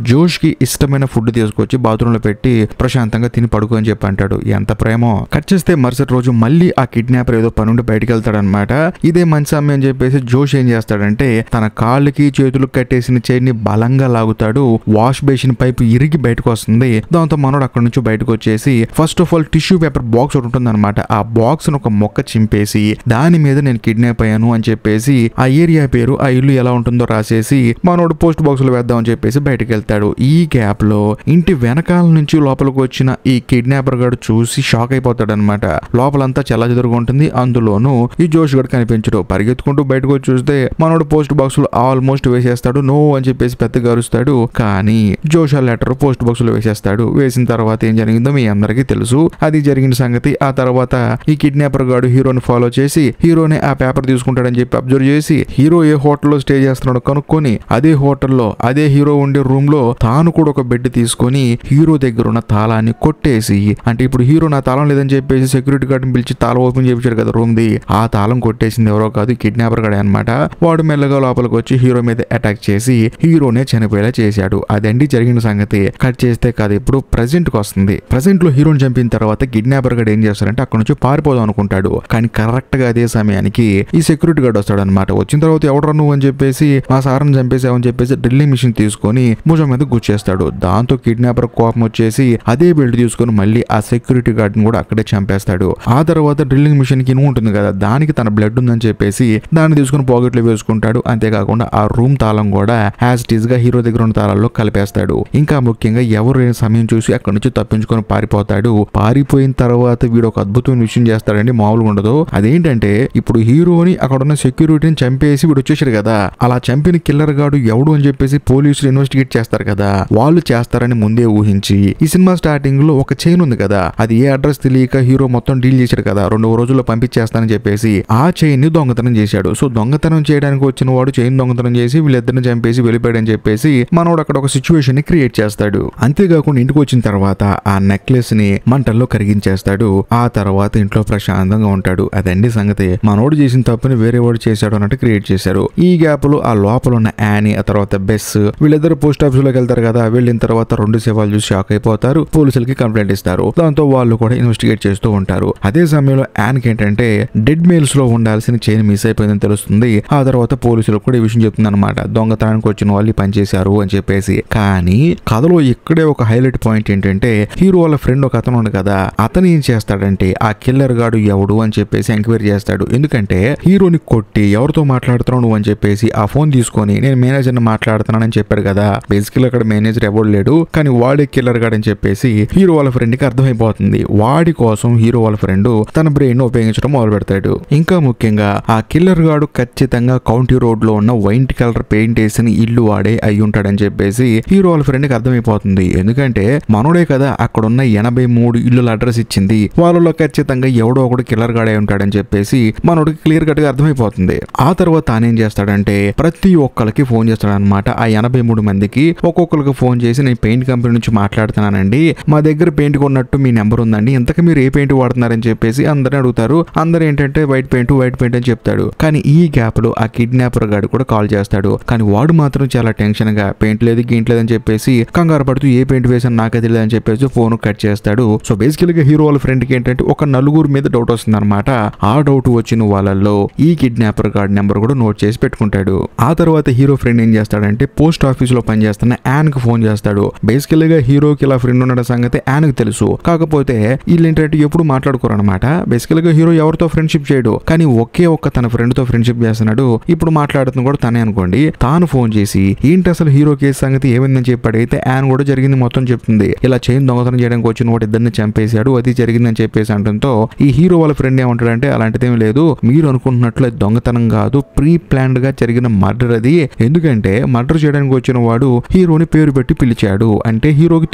జోష్ కి ఇష్టమైన ఫుడ్ తీసుకొచ్చి బాత్రూమ్ లో పెట్టి ప్రశాంతంగా తిని పడుకో అని చెప్పి అంటాడు. ఎంత ప్రేమో. కట్ చేస్తే మరుసటి రోజు మళ్ళీ ఆ కిడ్నాపర్ ఏదో పని ఉండి బయటికి వెళ్తాడు అనమాట. ఇదే మంచి సమయం అని చెప్పేసి జోష్ ఏం చేస్తాడంటే తన కాళ్ళకి చేతులకు కట్టేసిన చైన్ ని బలంగా లాగుతాడు. వాష్ బేసిన్ పైపు ఇరిగి బయటకు వస్తుంది. దాంతో మనోడు అక్కడ నుంచి బయటకు వచ్చేసి first of all tissue paper box ఒకటి ఉంటుంది అనమాట. ఆ బాక్స్ ఒక మొక్క చింపేసి దాని మీద నేను కిడ్నాప్ అయ్యాను అని చెప్పేసి ఆ ఏరియా పేరు, ఆ ఇల్లు ఎలా ఉంటుందో రాసేసి మనోడు పోస్ట్ బాక్స్ లో వేద్దాం అని చెప్పేసి బయటకు వెళ్తాడు. ఈ గ్యాప్ లో ఇంటి వెనకాల నుంచి లోపలికి వచ్చిన ఈ కిడ్నాపర్ గాడు చూసి షాక్ అయిపోతాడు అనమాట. లోపలంతా చెల్లచెదురుగా ఉంటుంది. అందులోనూ ఈ జోష్ గడు కనిపించడు. పరిగెత్తుకుంటూ బయటకు వచ్చి చూస్తే మనోడు పోస్ట్ బాక్స్ లో ఆల్మోస్ట్ వేసేస్తాడు. నో అని చెప్పేసి పెద్దగా అరుస్తాడు. కానీ జోష్ ఆ లెటర్ పోస్ట్ బాక్స్ లో వేసేస్తాడు. వేసిన తర్వాత ఏం జరిగిందో మీ అందరికీ తెలుసు. అది జరిగిన సంగతి. ఆ తర్వాత ఈ కిడ్నాపర్ గాడు హీరోని ఫాలో చేసి హీరోనే ఆ పేపర్ తీసుకుంటాడని చెప్పి అబ్జర్వ్ చేసి హీరో ఏ హోటల్లో స్టే చేస్తున్నాడో కనుక్కొని అదే హోటల్లో అదే హీరో ఉండే రూమ్ లో తాను కూడా ఒక బెడ్ తీసుకొని హీరో దగ్గర ఉన్న తాళాన్ని కొట్టేసి, అంటే ఇప్పుడు హీరో నా తాళం లేదని చెప్పేసి సెక్యూరిటీ గార్డ్ని పిలిచి తాళం ఓపెన్ చేయించాడు కదా రూమ్ ది, ఆ తాళం కొట్టేసింది ఎవరో కాదు కిడ్నాపర్ గాడే అనమాట. వాడు మెల్లగా లోపలికి వచ్చి హీరో మీద అటాక్ చేసి హీరోనే చనిపోయేలా చేశాడు. అదండి జరిగిన సంగతి. కట్ చేస్తే కాదు ఇప్పుడు ప్రెజెంట్ కి వస్తుంది. ప్రెజెంట్ లో హీరోని చంపిన తర్వాత కిడ్నాపర్ గాడు ఏం చేస్తాడంటే అక్కడ నుంచి పారిపోదాం అనుకుంటాడు. కానీ కరెక్ట్ గా అదే సమయానికి ఈ సెక్యూరిటీ గార్డ్ వస్తాడు అనమాట. వచ్చిన తర్వాత ఎవడరా నువ్వు అని చెప్పేసి మా సార్ని చంపేసావని చెప్పేసి డ్రిల్లింగ్ మిషన్ తీసుకొని భుజం మీద గుచ్చేస్తాడు. దాంతో కిడ్నాపర్ కోపం వచ్చేసి అదే బెల్ట్ తీసుకొని మళ్ళీ ఆ సెక్యూరిటీ గార్డ్ ని కూడా అక్కడే చంపేస్తాడు. ఆ తర్వాత డ్రిల్లింగ్ మిషన్ కి ఇనుము ఉంటుంది కదా, దానికి తన బ్లడ్ ఉందని చెప్పేసి దాన్ని తీసుకుని పాకెట్లో వేసుకుంటాడు. అంతేకాకుండా ఆ రూమ్ తాళం కూడా యాజ్ ఇట్ ఈస్ గా హీరో దగ్గర ఉన్న తాళాల్లో కలిపేస్తాడు. ఇంకా ముఖ్యంగా ఎవరు లేని సమయం చూసి అక్కడ నుంచి తప్పించుకొని పారిపోతాడు. పారిపోయిన తర్వాత వీడు ఒక అద్భుతమైన విషయం చేస్తాడండి, మామూలుగా ఉండదు. అదేంటంటే ఇప్పుడు హీరోని అక్కడ ఉన్న సెక్యూరిటీని చంపేసి వీడు వచ్చేసాడు కదా, అలా చంపిన కిల్లర్ గాడు ఎవడు అని చెప్పేసి పోలీసులు ఇన్వెస్టిగేట్ చేస్తారు కదా, వాళ్ళు చేస్తారని ముందే ఊహించి ఈ సినిమా స్టార్టింగ్ లో ఒక చైన్ ఉంది కదా, అది ఏ అడ్రస్ తెలియక హీరో మొత్తం డీల్ చేశాడు కదా, 2 రోజుల్లో పంపించేస్తానని చెప్పేసి ఆ చైన్ ని దొంగతనం చేశాడు. సో దొంగతనం చేయడానికి వచ్చిన వాడు చైన్ దొంగతనం చేసి వీళ్ళిద్దరిని చంపేసి వెళ్ళిపోయాడని చెప్పేసి మనోడు అక్కడ ఒక సిచ్యువేషన్ ని క్రియేట్ చేస్తాడు. అంతేకాకుండా ఇంటికి వచ్చిన తర్వాత ఆ నెక్లెస్ ని మంటల్లో కరిగించేస్తాడు. ఆ తర్వాత ఇంట్లో ప్రశాంతంగా ఉంటాడు. అదండి సంగతి. మనోడు చేసిన తప్పుని వేరే వాడు చేశాడు అన్నట్టు క్రియేట్ చేశారు. ఈ గ్యాప్ లో ఆ లోపల ఉన్న యానీ, ఆ తర్వాత బెస్ వీళ్ళిద్దరు పోస్ట్ ఆఫీస్ లోకి వెళ్తారు కదా. వెళ్ళిన తర్వాత 2 శవాలు చూసి షాక్ అయిపోతారు. పోలీసులకి కంప్లైంట్ ఇస్తారు. దాంతో వాళ్ళు కూడా ఇన్వెస్టిగేట్ చేస్తూ ఉంటారు. అదే సమయంలో యాన్కి ఏంటంటే డెడ్ మెయిల్స్ లో ఉండాల్సిన చైన్ మిస్ అయిపోయిందని తెలుస్తుంది. ఆ తర్వాత పోలీసులకు కూడా ఈ విషయం చెప్తుంది అనమాట, దొంగతనానికి వచ్చిన వాళ్ళు పనిచేశారు అని చెప్పేసి. కానీ కథలో ఇక్కడే ఒక హైలైట్ పాయింట్ ఏంటంటే హీరో వాళ్ళ ఫ్రెండ్ ఒక అతను ఉంది కదా, అతను ఏం చేస్తాడంటే ఆ కిల్లర్ గాడు ఎవడు అని చెప్పేసి ఎంక్వైరీ చేస్తాడు. ఎందుకంటే హీరోని కొట్టి ఎవరితో మాట్లాడుతున్నావు నువ్వు అని చెప్పేసి ఆ ఫోన్ తీసుకొని నేను మేనేజర్ని మాట్లాడుతున్నానని చెప్పాడు కదా. బేసికల్ అక్కడ మేనేజర్ ఎవడు లేడు, కానీ వాడే కిల్లర్ గాడు అని చెప్పేసి హీరో వాళ్ళ ఫ్రెండ్ కి అర్థమైపోతుంది. వాడి కోసం హీరో వాళ్ళ ఫ్రెండ్ తన బ్రెయిన్ ఉపయోగించడం మొదలు పెడతాడు. ఇంకా ముఖ్యంగా ఆ కిల్లర్ గాడు ఖచ్చితంగా కౌంటీ రోడ్ లో ఉన్న వైట్ కలర్ పెయింట్ వేసిన ఇల్లు వాడే అయి ఉంటాడని చెప్పేసి హీరో వాళ్ళ ఫ్రెండ్ కి అర్థమైపోతుంది. ఎందుకంటే మనోడే కదా అక్కడున్న 83 ఇల్లుల అడ్రస్ ఇచ్చింది, వాళ్ళలో ఖచ్చితంగా ఎవడో ఒకడు కిల్లర్ గాడే ఉంటాడని చెప్పేసి మనోడికి క్లియర్ కట్ గా అర్థమైపోతుంది. ఆ తర్వాత తానేం చేస్తాడంటే ప్రతి ఒక్కరికి ఫోన్ చేస్తాడనమాట. ఆ 83 మందికి ఒక్కొక్కరికి ఫోన్ చేసి నేను పెయింట్ కంపెనీ నుంచి మాట్లాడుతున్నానండి, మా దగ్గర పెయింట్ కొన్నట్టు మీ నెంబర్ ఉందండి, ఇంతకు మీరు ఏ పెయింట్ వాడుతున్నారని చెప్పేసి అందరిని అడుగుతారు. అందరూ ఏంటంటే వైట్ పెయింట్ అని చెప్తాడు. కానీ ఈ గ్యాప్ లో ఆ కిడ్నాపర్ గాడు కూడా కాల్ చేస్తాడు. కానీ వాడు మాత్రం చాలా టెన్షన్ గా పెయింట్ లేదు గీంట్ లేదని చెప్పేసి కంగారు పడుతూ ఏ పెయింట్ వేసాను నాకే తెలియదు అని చెప్పేసి ఫోన్ కట్ చేస్తాడు. సో బేసికల్ గా హీరో వాళ్ళ ఫ్రెండ్ కి ఏంటంటే ఒక 4 మీద డౌట్ వస్తుంది అనమాట. ఆ డౌట్ వచ్చిన వాళ్ళల్లో ఈ కిడ్నాపర్ గార్డ్ నెంబర్ కూడా నోట్ చేసి పెట్టుకుంటాడు. ఆ తర్వాత హీరో ఫ్రెండ్ ఏం చేస్తాడంటే పోస్ట్ ఆఫీస్ లో పనిచేస్తున్న యాన్ కి ఫోన్ చేస్తాడు. బేసికల్ గా హీరోకి ఇలా ఫ్రెండ్ ఉన్న సంగతి యాన్ కి తెలుసు. కాకపోతే వీళ్ళు ఏంటంటే ఎప్పుడు మాట్లాడుకోరు అనమాట. బేసికల్ గా హీరో ఎవరితో ఫ్రెండ్షిప్ చేయడు, కానీ ఒకే ఒక్క తన ఫ్రెండ్ తో ఫ్రెండ్షిప్ చేస్తున్నాడు. ఇప్పుడు మాట్లాడుతున్న కూడా తనే అనుకోండి. తాను ఫోన్ చేసి ఏంటి అసలు హీరో కేసు సంగతి ఏమైందని చెప్పాడు. అయితే యాన్ కూడా జరిగింది మొత్తం చెప్తుంది. ఇలా చైన్ దొంగతనం చేయడానికి వచ్చిన వాడు ఇద్దరిని చంపేశాడు, అది జరిగిందని చెప్పేసి అంటంతో ఈ హీరో వాళ్ళ ఫ్రెండ్ ఏమంటాడంటే అలాంటిదేమీ లేదు, మీరు అనుకుంటున్నట్లు దొంగతనం కాదు, ప్రీ ప్లాన్డ్ గా జరిగిన మర్డర్ అది. ఎందుకంటే మర్డర్ చేయడానికి వచ్చిన వాడు హీరోని పేరు పెట్టి పిలిచాడు అంటే హీరోకి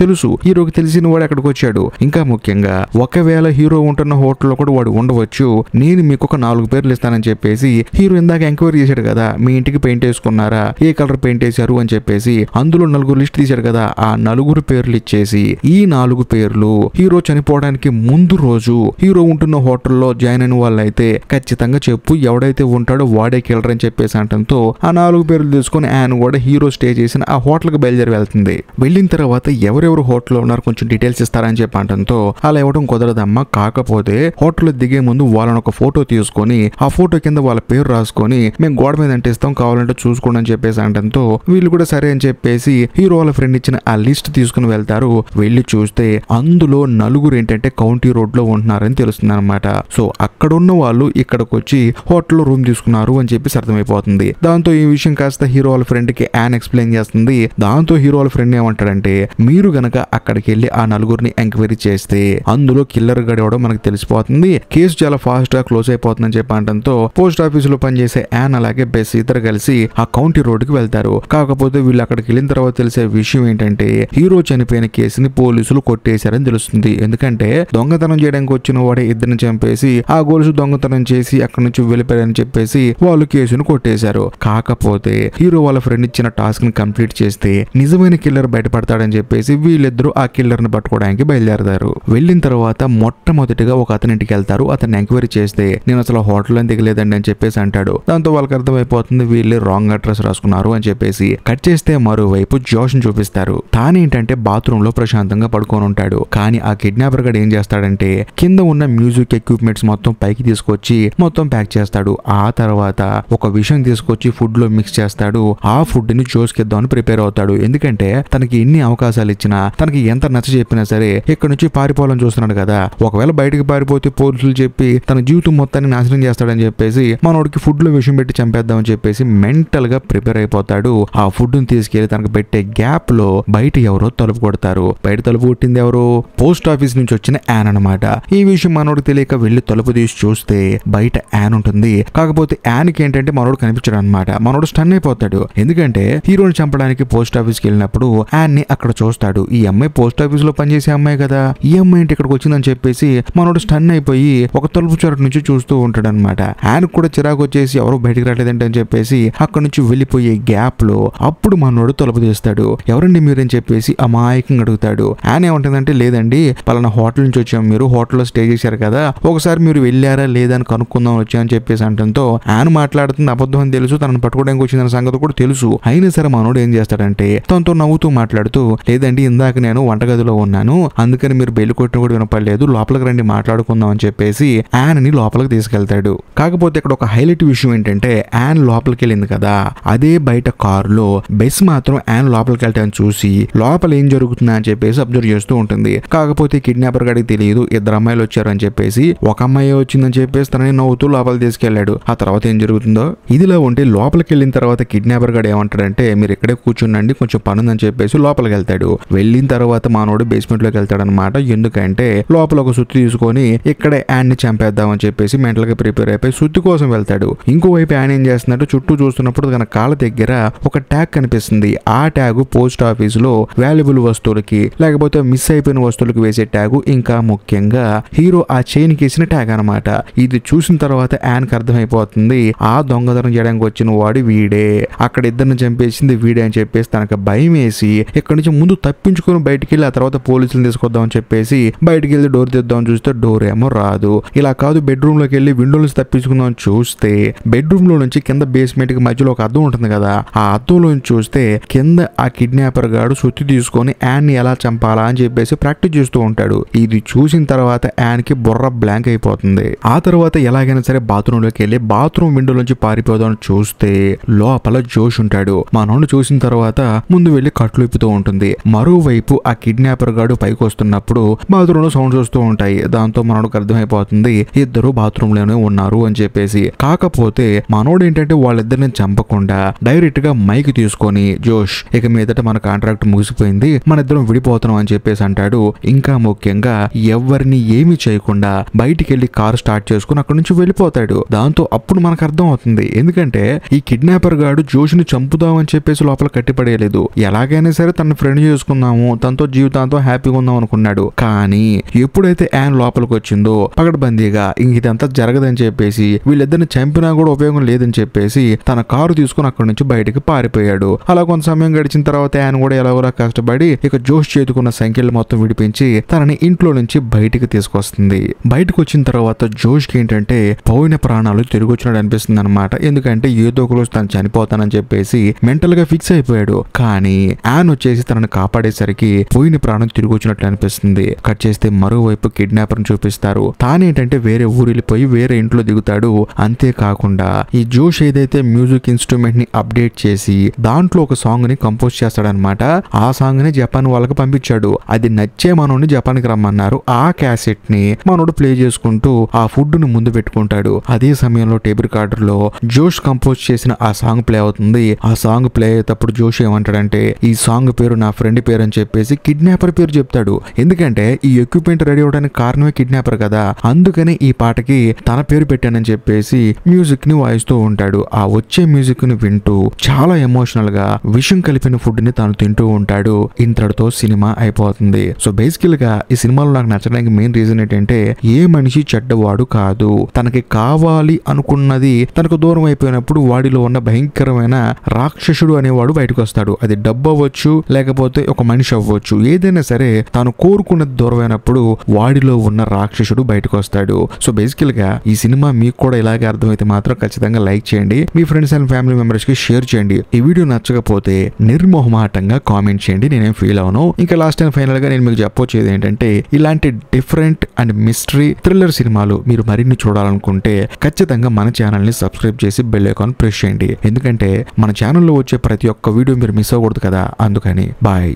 తెలిసిన వాడు అక్కడికి వచ్చాడు. ఇంకా ముఖ్యంగా ఒకవేళ హీరో ఉంటున్న హోటల్లో కూడా వాడు ఉండవచ్చు, నేను మీకు ఒక 4 పేర్లు ఇస్తానని చెప్పేసి హీరో ఇందాక ఎంక్వైరీ చేశాడు కదా, మీ ఇంటికి పెయింట్ వేసుకున్నారా, ఏ కలర్ పెయింట్ వేశారు అని చెప్పేసి అందులో 4 లిస్ట్ తీశాడు కదా, ఆ 4 పేర్లు ఇచ్చేసి ఈ 4 పేర్లు హీరో చనిపోవడానికి ముందు రోజు హీరో ఉంటున్న హోటల్లో జాయిన్ అయిన వాళ్ళైతే ఖచ్చితంగా చెప్పు, ఎవడైతే ఉంటాడో వాడే కిల్లర్ అని చెప్పేసి అంటంతో ఆ 4 పేర్లు తీసుకుని ఆయన కూడా హీరో స్టే చేసిన ఆ హోటల్ కి బయలుదేరి వెళ్తుంది. వెళ్ళిన తర్వాత ఎవరెవరు హోటల్లో ఉన్నారు కొంచెం డీటెయిల్స్ ఇస్తారని చెప్పి అంటంతో అలా ఇవ్వడం కుదరదమ్మా, కాకపోతే హోటల్లో దిగే ముందు వాళ్ళని ఒక ఫోటో తీసుకొని ఆ ఫోటో కింద వాళ్ళ పేరు రాసుకొని మేము గోడ మీద అంటిస్తాం, కావాలంటే చూసుకోండి అని చెప్పేసి అంటంతో వీళ్ళు కూడా సరే అని చెప్పేసి హీరో వాళ్ళ ఫ్రెండ్ ఇచ్చిన ఆ లిస్ట్ తీసుకుని వెళ్తారు. వెళ్ళి చూస్తే అందులో 4 ఏంటంటే కౌంటీ రోడ్ లో ఉంటున్నారని తెలుస్తుంది అనమాట. సో అక్కడ ఉన్న వాళ్ళు ఇక్కడికి వచ్చి హోటల్లో రూమ్ తీసుకున్నారు అని చెప్పేసి అర్థమైపోతుంది. దాంతో ఈ విషయం కాస్త హీరో వాళ్ళ ఫ్రెండ్ కి యాన్ ఎక్స్ప్లెయిన్ చేస్తుంది. దాంతో హీరో వాళ్ళ ఫ్రెండ్ ఏమంటాడంటే మీరు గనక అక్కడికి వెళ్ళి ఆ 4 ఎంక్వైరీ చేస్తే అందులో కిల్లర్ గడవడం మనకు తెలిసిపోతుంది, కేసు చాలా ఫాస్ట్ గా క్లోజ్ అయిపోతుందని చెప్పి అనడంతో పోస్ట్ ఆఫీస్ లో పనిచేసే యాన్ అలాగే బెస్ ఇద్దరు కలిసి ఆ కౌంటీ రోడ్ కి వెళ్తారు. కాకపోతే వీళ్ళు అక్కడికి వెళ్ళిన తర్వాత తెలిసే విషయం ఏంటంటే హీరో చనిపోయిన కేసుని పోలీసులు కొట్టేశారని తెలుస్తుంది. ఎందుకంటే దొంగతనం చేయడానికి వచ్చిన వాడే ఇద్దరిని చంపేసి ఆ గొలుసు దొంగతనం చేసి అక్కడి నుంచి వెళ్ళిపోయారని చెప్పేసి వాళ్ళు కేసును కొట్టేశారు. కాకపోతే హీరో వాళ్ళ ఫ్రెండ్ ఇచ్చిన టాస్క్ ని కంప్లీట్ చేస్తే నిజమైన కిల్లర్ బయటపడతాడని చెప్పేసి వీళ్ళిద్దరూ ఆ కిల్లర్ ని పట్టుకోవడానికి బయలుదేరతారు. వెళ్ళిన తర్వాత మొట్టమొదటిగా ఒక అతని ఇంటికి వెళ్తారు. అతన్ని ఎంక్వైరీ చేస్తే నేను అసలు హోటల్ అని దిగలేదండి అని చెప్పేసి అంటాడు. దాంతో వాళ్ళకి అర్థమైపోతుంది వీళ్ళు రాంగ్ అడ్రస్ రాసుకున్నారు అని చెప్పేసి. కట్ చేస్తే మరోవైపు జోష్ ని చూపిస్తారు. తానేంటంటే బాత్రూమ్ లో ప్రశాంతంగా పడుకొని ఉంటాడు. కానీ ఆ కిడ్నాపర్ గడు ఏం చేస్తాడంటే కింద ఉన్న మ్యూజిక్ ఎక్విప్మెంట్స్ మొత్తం పైకి తీసుకొచ్చి మొత్తం ప్యాక్ చేస్తాడు. ఆ తర్వాత ఒక విషయం తీసుకొచ్చి ఫుడ్ లో మిక్స్ చేస్తాడు. ఆ ఫుడ్ ని జోష్ కి ఇద్దామని ప్రిపేర్ అవుతాడు. ఎందుకంటే తనకి ఎన్ని అవకాశాలు ఇచ్చినా తనకి ఎంత నచ్చ చెప్పినా సరే ఇక్కడ నుంచి పారిపోవాలని చూస్తున్నాడు కదా, ఒకవేళ బయటకు పారిపోతే పోలీసులు చెప్పి తన జీవితం మొత్తాన్ని నాశనం చేస్తాడని చెప్పేసి మనోడికి ఫుడ్ లో విషయం పెట్టి చంపేద్దామని చెప్పేసి మెంటల్ గా ప్రిపేర్ అయిపోతాడు. ఆ ఫుడ్ ని తీసుకెళ్లి తనకు పెట్టే గ్యాప్ లో బయట ఎవరో తలుపు కొడతారు. బయట తలుపు కొట్టింది ఎవరు? పోస్ట్ ఆఫీస్ నుంచి వచ్చిన యాన్ అనమాట. ఈ విషయం మనోడికి తెలియక వెళ్లి తలుపు తీసి చూస్తే బయట యాన్ ఉంటుంది. కాకపోతే యాన్ కి ఏంటంటే మనోడు కనిపించడు అనమాట. మనోడు స్టన్ అయిపోతాడు. ఎందుకంటే హీరోని చంపడానికి పోస్ట్ ఆఫీస్ కి వెళ్ళినప్పుడు యాన్ ని అక్కడ చూస్తాడు. ఈ అమ్మాయి పోస్ట్ ఆఫీస్ లో పనిచేసే అమ్మాయి కదా, ఈ అమ్మాయి ఇంటి ఇక్కడికి వచ్చిందని చెప్పేసి మనోడు స్టన్ అయిపోయి ఒక తలుపు చోటు నుంచి చూస్తూ ఉంటాడు అనమాట. యాన్ కూడా చిరాకు వచ్చేసి ఎవరు బయటికి రాలేదంటే అని చెప్పేసి అక్కడ నుంచి వెళ్ళిపోయే గ్యాప్ లో అప్పుడు మనోడు తలుపు తీస్తాడు. ఎవరండి మీరని చెప్పేసి అమాయకంగా అడుగుతాడు. యాన్ ఏమంటుందంటే లేదండి పలానా హోటల్ నుంచి వచ్చాము, మీరు హోటల్లో స్టే చేశారు కదా, ఒకసారి మీరు వెళ్ళారా లేదా అని కనుక్కుందాం వచ్చామని చెప్పేసి అంటంతో యాన్ మాట్లాడుతుంది అబద్ధం అని తెలుసు, తనను పట్టుకోవడానికి వచ్చిన సంగతి కూడా తెలుసు. అయినా సరే మనోడు ఏం చేస్తాడంటే తనతో నవ్వుతూ మాట్లాడుతూ లేదండి ఇందాక నేను వంటగదిలో ఉన్నాను, అందుకని మీరు బెల్లి కొట్టిన కూడా వినపడలేదు, లోపలికి రండి మాట్లాడుకుందాం అని చెప్పేసి యాన్ ని లోపలికి తీసుకెళ్తాడు. కాకపోతే ఇక్కడ ఒక హైలైట్ విషయం ఏంటంటే యాన్ లోపలికి వెళ్ళింది కదా, అదే బయట కారులో బెస్ మాత్రం యాన్ లోపలికి వెళ్ళటాన్ని చూసి లోపల ఏం జరుగుతుందా అని చెప్పేసి అబ్జర్వ్ చేస్తూ ఉంటుంది. కాకపోతే కిడ్నాపర్ గడికి తెలియదు 2 అమ్మాయిలు వచ్చారని చెప్పేసి, ఒక అమ్మాయి వచ్చిందని చెప్పేసి తనని నవ్వుతూ లోపల తీసుకెళ్లాడు. ఆ తర్వాత ఏం జరుగుతుందో ఇదిలా ఉంటే లోపలికి వెళ్ళిన తర్వాత కిడ్నాపర్ గడు ఏమంటాడంటే మీరు ఇక్కడే కూర్చుండండి కొంచెం పని ఉందని చెప్పేసి లోపలికి వెళ్తాడు. వెళ్ళిన తర్వాత మానవుడు బేస్మెంట్ లోకి వెళ్తాడనమాట. ఎందుకంటే లోపల ఒక సుత్తి తీసుకొని ఇక్కడే యాన్ ని చంపేద్దామని చెప్పేసి మెంటల్ గా ప్రిపేర్ అయిపోయి సుత్తి కోసం వెళ్తాడు. ఇంకోవైపు యాన్ ఏం చేస్తున్నట్టు చుట్టూ చూస్తున్నప్పుడు తన కాళ్ళ దగ్గర ఒక ట్యాగ్ కనిపిస్తుంది. ఆ ట్యాగ్ పోస్ట్ ఆఫీస్ లో వాల్యుబుల్ వస్తువులకి లేకపోతే మిస్ అయిపోయిన వస్తువులకు వేసే ట్యాగు, ఇంకా ముఖ్యంగా హీరో ఆ చైన్ కేసిన ట్యాగ్ అనమాట. ఇది చూసిన తర్వాత యాన్ కి అర్థమైపోతుంది ఆ దొంగతనం చేయడానికి వచ్చిన వాడు వీడే, అక్కడ ఇద్దరిని చంపేసింది వీడే అని చెప్పేసి తనకు భయం వేసి ఇక్కడి నుంచి ముందు తప్పించుకొని బయటికి వెళ్ళి ఆ తర్వాత పోలీసులు తీసుకొద్దామని చెప్పేసి బయటికి వెళ్ళి డోర్ తీద్దామని చూస్తే డోర్ ఏమో రాదు. ఇలా కాదు బెడ్రూమ్ లోకి వెళ్ళి విండోలు తప్పించుకుందామని చూస్తే బెడ్రూమ్ లో నుంచి కింద బేస్మెంట్ కి మధ్యలో ఒక అద్దం ఉంటుంది కదా, ఆ అద్దంలో చూస్తే కింద ఆ కిడ్నాపర్ గాడు సుత్తి తీసుకొని యాన్ ని ఎలా చంపాలా అని చెప్పేసి ప్రాక్టీస్ చేస్తూ ఉంటాడు. ఇది చూసిన తర్వాత యాన్ కి బుర్ర బ్లాంక్ అయిపోతుంది. ఆ తర్వాత ఎలాగైనా సరే బాత్రూమ్ లోకి వెళ్ళి బాత్రూమ్ విండో నుంచి పారిపోదామని చూస్తే లోపల జోష్ ఉంటాడు. మనోడు చూసిన తర్వాత ముందు వెళ్లి కట్లు ఇప్పుతూ ఉంటుంది. మరోవైపు ఆ కిడ్నాపర్ గాడు పైకి వస్తున్నప్పుడు బాత్రూమ్ లో సౌండ్స్ వస్తూ ఉంటాయి. దాంతో మనోడికి అర్థమైపోతుంది ఇద్దరు బాత్రూమ్ లోనే ఉన్నారు అని చెప్పేసి. కాకపోతే మనోడు ఏంటంటే వాళ్ళిద్దరిని చంపకుండా డైరెక్ట్ గా మైక్ తీసుకొని జోష్ ఇక మీదట మన కాంట్రాక్ట్ ముగిసిపోయింది, మన ఇద్దరం విడిపోతున్నాం అని చెప్పేసి అంటాడు. ఇంకా ముఖ్యంగా ఎవరిని ఏమి చేయకుండా బయటికి వెళ్లి కారు స్టార్ట్ చేసుకుని అక్కడ నుంచి నుంచి వెళ్ళిపోతాడు. దాంతో అప్పుడు మనకు అర్థం అవుతుంది, ఎందుకంటే ఈ కిడ్నాపర్ గాడు జోష్ని చంపుదామని చెప్పేసి లోపల కట్టిపడేయలేదు. ఎలాగైనా సరే తన ఫ్రెండ్ చేసుకుందాము, తనతో జీవితాంతం హ్యాపీగా ఉందాం అనుకున్నాడు. కానీ ఎప్పుడైతే యాన్ లోపలికి వచ్చిందో పగడ్బందీగా ఇంక ఇదంతా జరగదని చెప్పేసి, వీళ్ళిద్దరిని చంపినా కూడా ఉపయోగం లేదని చెప్పేసి తన కారు తీసుకుని అక్కడి నుంచి బయటికి పారిపోయాడు. అలా కొంత సమయం గడిచిన తర్వాత యాన్ కూడా ఎలాగోలా కష్టపడి ఇక జోష్ చేతుకున్న సంఖ్యలు మొత్తం విడిపించి తనని ఇంట్లో నుంచి బయటికి తీసుకొస్తుంది. బయటకు వచ్చిన తర్వాత జోష్ కి ఏంటంటే పోయిన ప్రాణాలు తిరిగి వచ్చినట్టు అనిపిస్తుంది అనమాట. ఎందుకంటే ఏదో ఒక రోజు తను చనిపోతానని చెప్పేసి మెంటల్ గా ఫిక్స్ అయిపోయాడు. కానీ యాన్ వచ్చేసి తనని కాపాడేసరికి పోయిన ప్రాణం తిరిగి వచ్చినట్లు అనిపిస్తుంది. కట్ చేస్తే మరోవైపు కిడ్నాపర్ చూపిస్తారు. తానేంటంటే వేరే ఊరు వెళ్ళిపోయి వేరే ఇంట్లో దిగుతాడు. అంతేకాకుండా ఈ జోష్ ఏదైతే మ్యూజిక్ ఇన్స్ట్రుమెంట్ ని అప్డేట్ చేసి దాంట్లో ఒక సాంగ్ ని కంపోజ్ చేస్తాడనమాట. ఆ సాంగ్ ని జపాన్ వాళ్ళకి పంపించాడు. అది నచ్చే మనోడిని జపాన్ కి రమ్మన్నారు. ఆ క్యాసెట్ ని మనోడు ప్లే చేసుకుంటూ ఆ ఫుడ్ ని ముందు పెట్టుకుంటాడు. అదే సమయంలో టేప్ రికార్డర్ లో జోష్ కంపోజ్ చేసిన ఆ సాంగ్ ప్లే అవుతుంది. ఆ సాంగ్ ప్లే అయ్యేటప్పుడు జోష్ ఏమంటాడంటే ఈ సాంగ్ పేరు నా ఫ్రెండ్ పేరు అని చెప్పేసి కిడ్నాపర్ పేరు చెప్తాడు. ఎందుకంటే ఈ ఎక్విప్మెంట్ రెడీ అవడానికి కారణమే కిడ్నాపర్ కదా, అందుకని ఈ పాటకి తన పేరు పెట్టానని చెప్పేసి మ్యూజిక్ ని వాయిస్తూ ఉంటాడు. ఆ వచ్చే మ్యూజిక్ ని వింటూ చాలా ఎమోషనల్ గా విషం కలిపిన ఫుడ్ ని తాను తింటూ ఉంటాడు. ఇంతటితో సినిమా అయిపోతుంది. సో బేసికల్ గా ఈ సినిమాలో నాకు నచ్చడానికి మెయిన్ రీజన్ ఏంటంటే ఏ మనిషి చెడ్డవాడు కాదు. తనకి కావాలి అనుకున్నది తనకు దూరం అయిపోయినప్పుడు వాడిలో ఉన్న భయంకరమైన రాక్షసుడు అనేవాడు బయటకు వస్తాడు. అది డబ్బు అవ్వచ్చు, లేకపోతే ఒక మనిషి అవ్వచ్చు, ఏదైనా సరే తాను కోరుకున్నది దూరమైనప్పుడు వాడిలో ఉన్న రాక్షసుడు బయటకు వస్తాడు. సో బేసికల్ గా ఈ సినిమా మీకు కూడా ఇలాగే అర్థమైతే మాత్రం ఖచ్చితంగా లైక్ చేయండి. మీ ఫ్రెండ్స్ అండ్ ఫ్యామిలీ మెంబర్స్ కి షేర్ చేయండి. ఈ వీడియో నచ్చకపోతే నిర్మోహమాటంగా కామెంట్ చేయండి, నేనేం ఫీల్ అవును. ఇంకా లాస్ట్ అండ్ ఫైనల్ గా నేను మీకు చెప్పొచ్చేది ఏంటంటే ఇలాంటి డిఫరెంట్ అండ్ మిస్టరీ థ్రిల్లర్ సినిమాలు మీరు మరిన్ని చూడాలనుకుంటే ఖచ్చితంగా మన ఛానల్ ని సబ్స్క్రైబ్ చేసి బెల్ ఐకాన్ ప్రెస్ చేయండి. ఎందుకంటే మన ఛానల్లో వచ్చే ప్రతి ఒక్క వీడియో మీరు మిస్ అవ్వకూడదు కదా, అందుకని బాయ్.